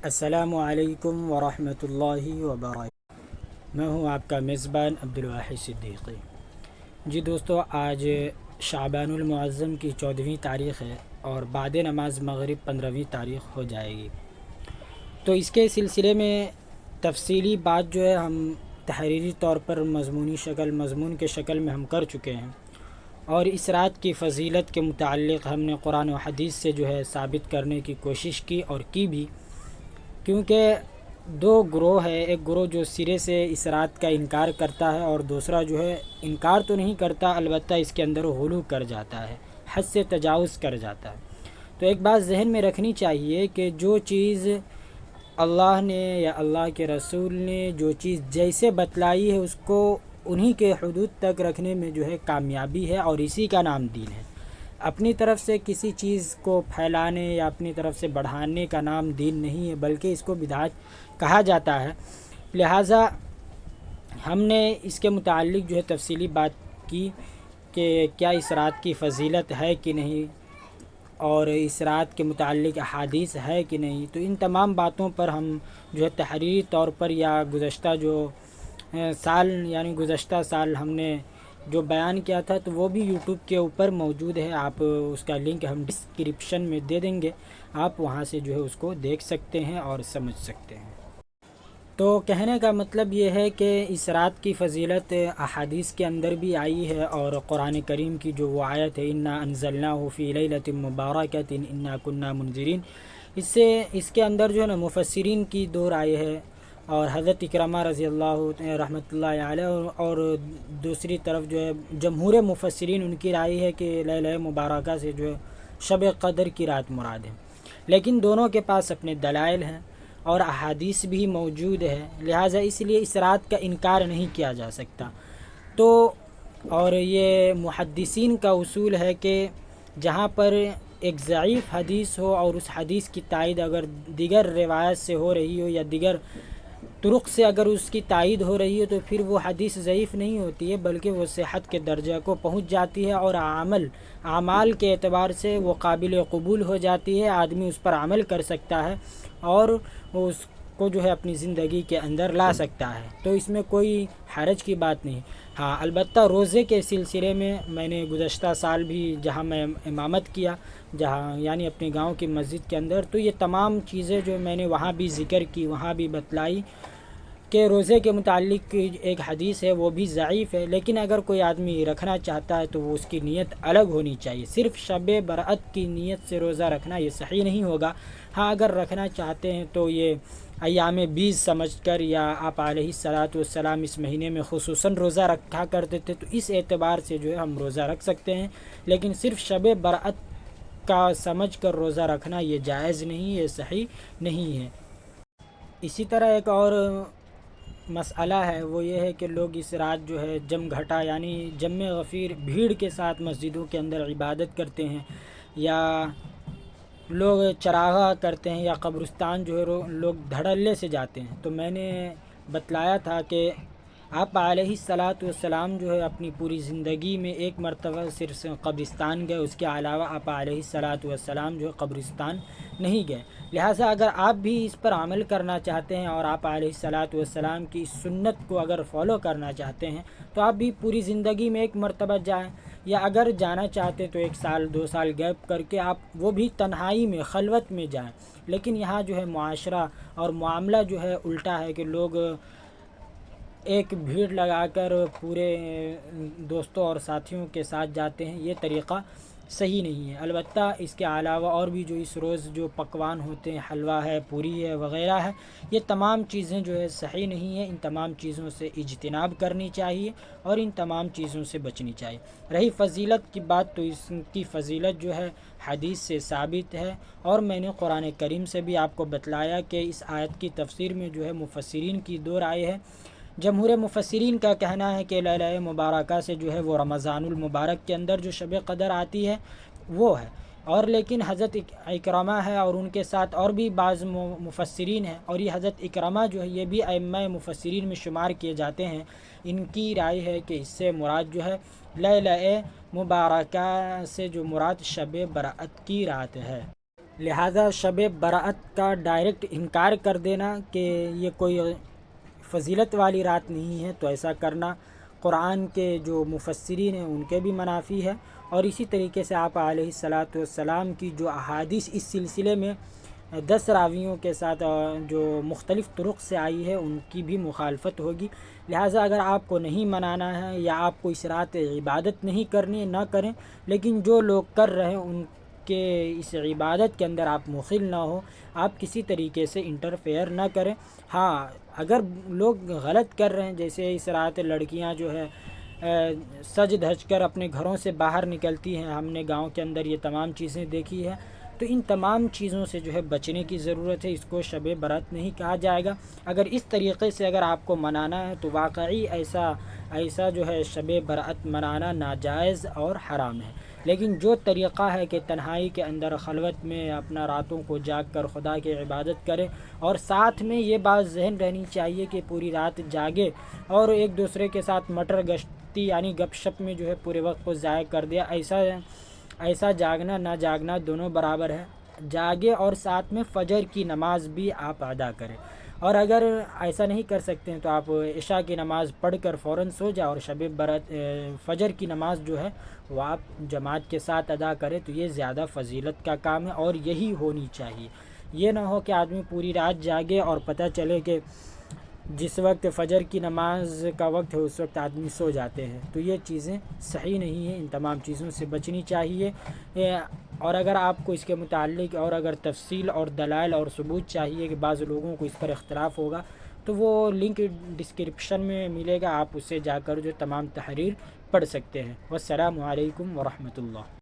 السلام علیکم ورحمۃ اللہ وبرکاتہ۔ میں ہوں آپ کا میزبان عبدالواحد صدیقی۔ جی دوستو، آج شعبان المعظم کی 14ویں تاریخ ہے اور بعد نماز مغرب 15ویں تاریخ ہو جائے گی۔ تو اس کے سلسلے میں تفصیلی بات جو ہے ہم تحریری طور پر مضمون کے شکل میں ہم کر چکے ہیں، اور اس رات کی فضیلت کے متعلق ہم نے قرآن و حدیث سے جو ہے ثابت کرنے کی کوشش کی اور کی بھی، کیونکہ دو گروہ ہے، ایک گروہ جو سرے سے اس رات کا انکار کرتا ہے اور دوسرا جو ہے انکار تو نہیں کرتا، البتہ اس کے اندر غلو کر جاتا ہے، حد سے تجاوز کر جاتا ہے۔ تو ایک بات ذہن میں رکھنی چاہیے کہ جو چیز اللہ نے یا اللہ کے رسول نے جو چیز جیسے بتلائی ہے اس کو انہی کے حدود تک رکھنے میں جو ہے کامیابی ہے، اور اسی کا نام دین ہے۔ اپنی طرف سے کسی چیز کو پھیلانے یا اپنی طرف سے بڑھانے کا نام دین نہیں ہے، بلکہ اس کو بدعت کہا جاتا ہے۔ لہٰذا ہم نے اس کے متعلق جو ہے تفصیلی بات کی کہ کیا اس رات کی فضیلت ہے کہ نہیں، اور اس رات کے متعلق احادیث ہے کہ نہیں۔ تو ان تمام باتوں پر ہم جو ہے تحریری طور پر یا گزشتہ گزشتہ سال ہم نے جو بیان کیا تھا تو وہ بھی یوٹیوب کے اوپر موجود ہے، آپ اس کا لنک ہم ڈسکرپشن میں دے دیں گے، آپ وہاں سے جو ہے اس کو دیکھ سکتے ہیں اور سمجھ سکتے ہیں۔ تو کہنے کا مطلب یہ ہے کہ اس رات کی فضیلت احادیث کے اندر بھی آئی ہے، اور قرآن کریم کی جو وہ آیت ہے انا انزلناہ فی لیلۃ مبارکۃ انا کنا منذرین، اس کے اندر جو ہے نا مفسرین کی دو رائے ہے، اور حضرت اکرمہ رضی اللہ رحمۃ اللہ علیہ اور دوسری طرف جو ہے جمہور مفسرین ان کی رائے ہے کہ لیلہ مبارکہ سے جو ہے شب قدر کی رات مراد ہے، لیکن دونوں کے پاس اپنے دلائل ہیں اور احادیث بھی موجود ہے، لہٰذا اس لیے اس رات کا انکار نہیں کیا جا سکتا۔ تو اور یہ محدثین کا اصول ہے کہ جہاں پر ایک ضعیف حدیث ہو اور اس حدیث کی تائید اگر دیگر روایت سے ہو رہی ہو یا دیگر طرق سے اگر اس کی تائید ہو رہی ہے تو پھر وہ حدیث ضعیف نہیں ہوتی ہے، بلکہ وہ صحت کے درجہ کو پہنچ جاتی ہے اور اعمال کے اعتبار سے وہ قابل قبول ہو جاتی ہے، آدمی اس پر عمل کر سکتا ہے اور وہ اس کو جو ہے اپنی زندگی کے اندر لا سکتا ہے، تو اس میں کوئی حرج کی بات نہیں۔ ہاں البتہ روزے کے سلسلے میں نے گزشتہ سال بھی جہاں میں امامت کیا، جہاں یعنی اپنے گاؤں کی مسجد کے اندر، تو یہ تمام چیزیں جو میں نے وہاں بھی ذکر کی، وہاں بھی بتلائی کہ روزے کے متعلق ایک حدیث ہے وہ بھی ضعیف ہے، لیکن اگر کوئی آدمی رکھنا چاہتا ہے تو وہ اس کی نیت الگ ہونی چاہیے، صرف شب برأت کی نیت سے روزہ رکھنا یہ صحیح نہیں ہوگا۔ ہاں اگر رکھنا چاہتے ہیں تو یہ ایام بیز سمجھ کر، یا آپ علیہ الصلاۃ والسلام اس مہینے میں خصوصاً روزہ رکھا کرتے تھے تو اس اعتبار سے جو ہے ہم روزہ رکھ سکتے ہیں، لیکن صرف شب برأت کا سمجھ کر روزہ رکھنا یہ جائز نہیں، یہ صحیح نہیں ہے۔ اسی طرح ایک اور مسئلہ ہے، وہ یہ ہے کہ لوگ اس رات جو ہے جم گھٹا یعنی جم غفیر بھیڑ کے ساتھ مسجدوں کے اندر عبادت کرتے ہیں، یا لوگ چراغاں کرتے ہیں، یا قبرستان جو ہے لوگ دھڑلے سے جاتے ہیں۔ تو میں نے بتلایا تھا کہ آپ علیہ الصلاۃ والسلام جو ہے اپنی پوری زندگی میں ایک مرتبہ صرف قبرستان گئے، اس کے علاوہ آپ علیہ الصلاۃ والسلام جو ہے قبرستان نہیں گئے، لہٰذا اگر آپ بھی اس پر عمل کرنا چاہتے ہیں اور آپ علیہ الصلاۃ والسلام کی اس سنت کو اگر فالو کرنا چاہتے ہیں تو آپ بھی پوری زندگی میں ایک مرتبہ جائیں، یا اگر جانا چاہتے تو 1 سال 2 سال گیپ کر کے آپ وہ بھی تنہائی میں خلوت میں جائیں۔ لیکن یہاں جو ہے معاشرہ اور معاملہ جو ہے الٹا ہے کہ لوگ ایک بھیڑ لگا کر پورے دوستوں اور ساتھیوں کے ساتھ جاتے ہیں، یہ طریقہ صحیح نہیں ہے۔ البتہ اس کے علاوہ اور بھی جو اس روز جو پکوان ہوتے ہیں، حلوہ ہے، پوری ہے وغیرہ ہے، یہ تمام چیزیں جو ہے صحیح نہیں ہیں، ان تمام چیزوں سے اجتناب کرنی چاہیے اور ان تمام چیزوں سے بچنی چاہیے۔ رہی فضیلت کی بات تو اس کی فضیلت جو ہے حدیث سے ثابت ہے، اور میں نے قرآن کریم سے بھی آپ کو بتلایا کہ اس آیت کی تفسیر میں جو ہے مفسرین کی دو رائے ہے۔ جمہور مفسرین کا کہنا ہے کہ لیلہ مبارکہ سے جو ہے وہ رمضان المبارک کے اندر جو شب قدر آتی ہے وہ ہے، اور لیکن حضرت اکرمہ ہے اور ان کے ساتھ اور بھی بعض مفسرین ہیں، اور یہ حضرت اکرمہ جو ہے یہ بھی ائمہ مفسرین میں شمار کیے جاتے ہیں، ان کی رائے ہے کہ اس سے مراد جو ہے لیلہ مبارکہ سے جو مراد شب برأت کی رات ہے۔ لہذا شب برأت کا ڈائریکٹ انکار کر دینا کہ یہ کوئی فضیلت والی رات نہیں ہے، تو ایسا کرنا قرآن کے جو مفسرین ہیں ان کے بھی منافی ہے، اور اسی طریقے سے آپ علیہ الصلاۃ والسلام کی جو احادیث اس سلسلے میں 10 راویوں کے ساتھ جو مختلف طرق سے آئی ہے ان کی بھی مخالفت ہوگی۔ لہٰذا اگر آپ کو نہیں منانا ہے یا آپ کو اس رات عبادت نہیں کرنی ہے، نہ کریں، لیکن جو لوگ کر رہے ہیں ان کے اس عبادت کے اندر آپ مخل نہ ہو، آپ کسی طریقے سے انٹرفیئر نہ کریں۔ ہاں، اگر لوگ غلط کر رہے ہیں، جیسے اس رات لڑکیاں جو ہے سج دھج کر اپنے گھروں سے باہر نکلتی ہیں، ہم نے گاؤں کے اندر یہ تمام چیزیں دیکھی ہے، تو ان تمام چیزوں سے جو ہے بچنے کی ضرورت ہے۔ اس کو شب برات نہیں کہا جائے گا۔ اگر اس طریقے سے اگر آپ کو منانا ہے تو واقعی ایسا جو ہے شب برات منانا ناجائز اور حرام ہے۔ لیکن جو طریقہ ہے کہ تنہائی کے اندر خلوت میں اپنا راتوں کو جاگ کر خدا کی عبادت کرے، اور ساتھ میں یہ بات ذہن رہنی چاہیے کہ پوری رات جاگے اور ایک دوسرے کے ساتھ مٹر گشتی یعنی گپ شپ میں جو ہے پورے وقت کو ضائع کر دیا، ایسا جاگنا نہ جاگنا دونوں برابر ہے۔ جاگے اور ساتھ میں فجر کی نماز بھی آپ ادا کریں، اور اگر ایسا نہیں کر سکتے ہیں تو آپ عشاء کی نماز پڑھ کر فوراً سو جائیں، اور شب برات فجر کی نماز جو ہے وہ آپ جماعت کے ساتھ ادا کریں، تو یہ زیادہ فضیلت کا کام ہے اور یہی ہونی چاہیے۔ یہ نہ ہو کہ آدمی پوری رات جاگے اور پتہ چلے کہ جس وقت فجر کی نماز کا وقت ہے اس وقت آدمی سو جاتے ہیں، تو یہ چیزیں صحیح نہیں ہیں، ان تمام چیزوں سے بچنی چاہیے۔ اور اگر آپ کو اس کے متعلق اور اگر تفصیل اور دلائل اور ثبوت چاہیے کہ بعض لوگوں کو اس پر اختلاف ہوگا، تو وہ لنک ڈسکرپشن میں ملے گا، آپ اسے جا کر جو تمام تحریر پڑھ سکتے ہیں۔ والسلام علیکم ورحمۃ اللہ۔